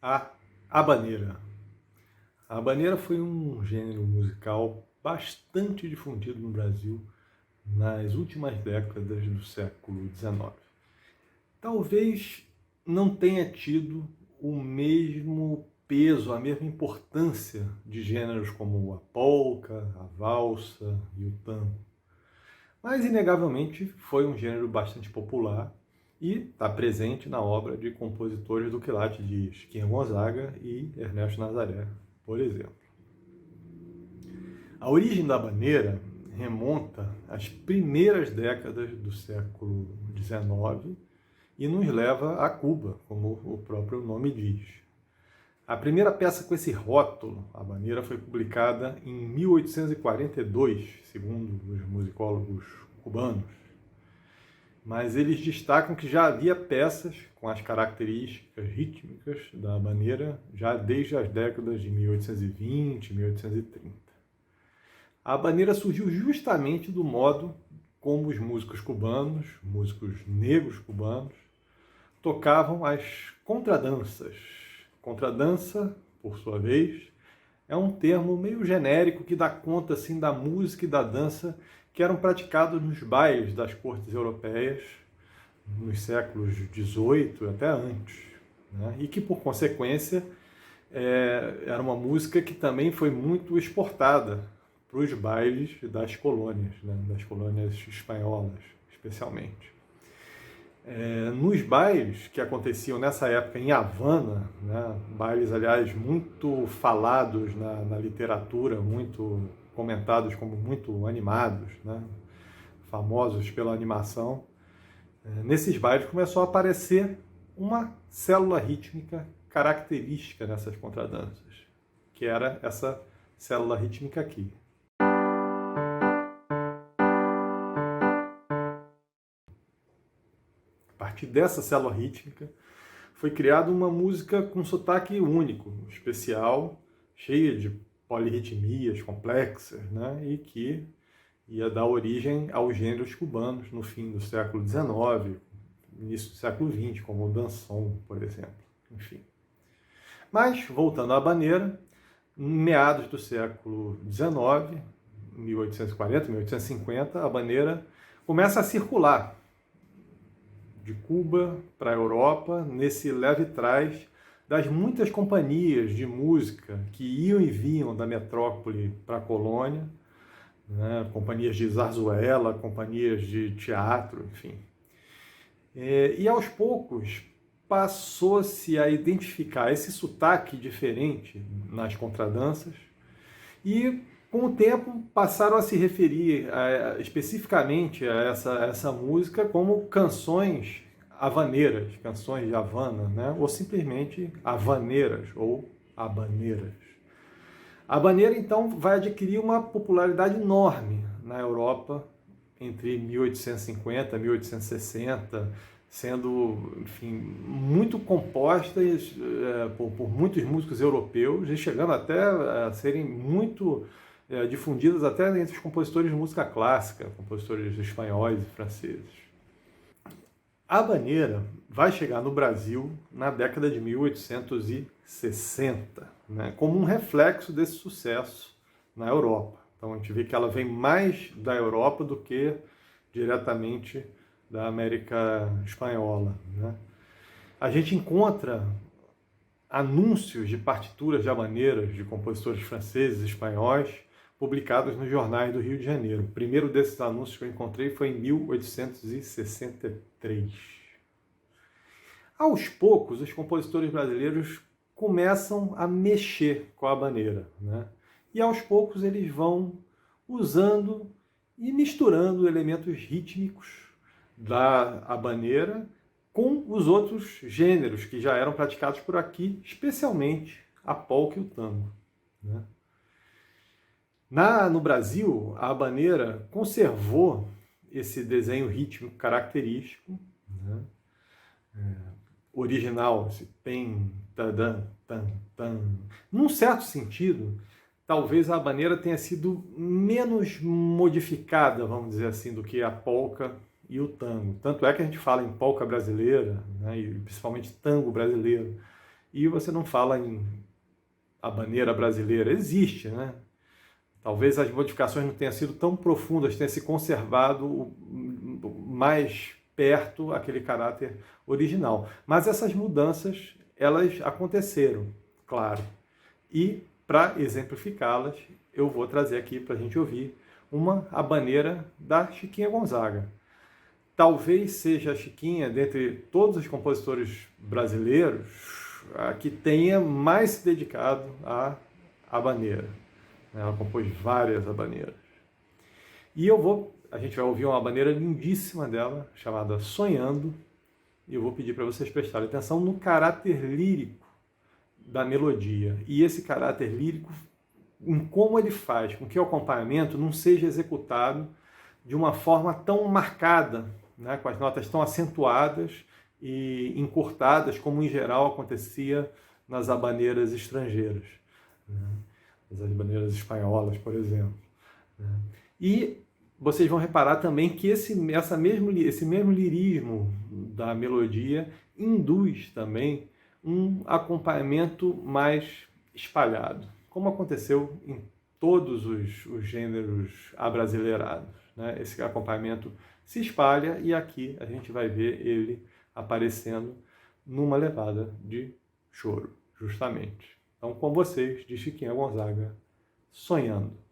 A habaneira. A habaneira foi um gênero musical bastante difundido no Brasil nas últimas décadas do século XIX. Talvez não tenha tido o mesmo peso, a mesma importância de gêneros como a polca, a valsa e o tango. Mas, inegavelmente, foi um gênero bastante popular e está presente na obra de compositores do quilate de Chiquinha Gonzaga e Ernesto Nazaré, por exemplo. A origem da habaneira remonta às primeiras décadas do século XIX e nos leva a Cuba, como o próprio nome diz. A primeira peça com esse rótulo, a habaneira, foi publicada em 1842, segundo os musicólogos cubanos. Mas eles destacam que já havia peças com as características rítmicas da habaneira já desde as décadas de 1820 e 1830. A habaneira surgiu justamente do modo como os músicos cubanos, músicos negros cubanos, tocavam as contradanças. Contradança, por sua vez, é um termo meio genérico que dá conta assim da música e da dança que eram praticados nos bailes das cortes europeias nos séculos XVIII até antes, né? E que, por consequência, era uma música que também foi muito exportada para os bailes das colônias, né? Das colônias espanholas, especialmente. Nos bailes que aconteciam nessa época em Havana, né, bailes, aliás, muito falados na literatura, muito comentados como muito animados, né, famosos pela animação, nesses bailes começou a aparecer uma célula rítmica característica nessas contradanças, que era essa célula rítmica aqui. A partir dessa célula rítmica, foi criada uma música com sotaque único, especial, cheia de polirritmias complexas, né? E que ia dar origem aos gêneros cubanos no fim do século XIX, início do século XX, como o dançon, por exemplo. Enfim. Mas, voltando à habaneira, em meados do século XIX, 1840, 1850, a habaneira começa a circular de Cuba para a Europa, nesse leve trás das muitas companhias de música que iam e vinham da metrópole para a colônia, né? Companhias de zarzuela, companhias de teatro, enfim. E aos poucos passou-se a identificar esse sotaque diferente nas contradanças e, com o tempo, passaram a se referir especificamente a essa música como canções havaneiras, canções de Havana, né? Ou simplesmente havaneiras ou habaneiras. A habaneira, então, vai adquirir uma popularidade enorme na Europa entre 1850 e 1860, sendo, enfim, muito compostas por muitos músicos europeus e chegando até a serem muito difundidas até entre os compositores de música clássica, compositores espanhóis e franceses. A habaneira vai chegar no Brasil na década de 1860, né, como um reflexo desse sucesso na Europa. Então a gente vê que ela vem mais da Europa do que diretamente da América Espanhola, né? A gente encontra anúncios de partituras de habaneiras de compositores franceses e espanhóis publicados nos jornais do Rio de Janeiro. O primeiro desses anúncios que eu encontrei foi em 1863. Aos poucos, os compositores brasileiros começam a mexer com a habaneira, né? E aos poucos eles vão usando e misturando elementos rítmicos da habaneira com os outros gêneros que já eram praticados por aqui, especialmente a polca e o tango, né? No Brasil, a habaneira conservou esse desenho rítmico característico, né? Original, esse tem, tadan, tan, tan. Num certo sentido, talvez a habaneira tenha sido menos modificada, vamos dizer assim, do que a polca e o tango. Tanto é que a gente fala em polca brasileira, né, e principalmente tango brasileiro, e você não fala em habaneira brasileira. Existe, né? Talvez as modificações não tenham sido tão profundas, tenha se conservado mais perto aquele caráter original. Mas essas mudanças, elas aconteceram, claro. E, para exemplificá-las, eu vou trazer aqui para a gente ouvir uma habaneira da Chiquinha Gonzaga. Talvez seja a Chiquinha, dentre todos os compositores brasileiros, a que tenha mais se dedicado à habaneira. Ela compôs várias habaneiras. E a gente vai ouvir uma habaneira lindíssima dela, chamada Sonhando, e eu vou pedir para vocês prestarem atenção no caráter lírico da melodia. E esse caráter lírico, em como ele faz com que o acompanhamento não seja executado de uma forma tão marcada, né, com as notas tão acentuadas e encurtadas, como em geral acontecia nas habaneiras estrangeiras, né, as habaneiras espanholas, por exemplo. Né. E vocês vão reparar também que esse mesmo lirismo da melodia induz também um acompanhamento mais espalhado, como aconteceu em todos os gêneros abrasileirados, né? Esse acompanhamento se espalha e aqui a gente vai ver ele aparecendo numa levada de choro, justamente. Então, com vocês, de Chiquinha Gonzaga, Sonhando.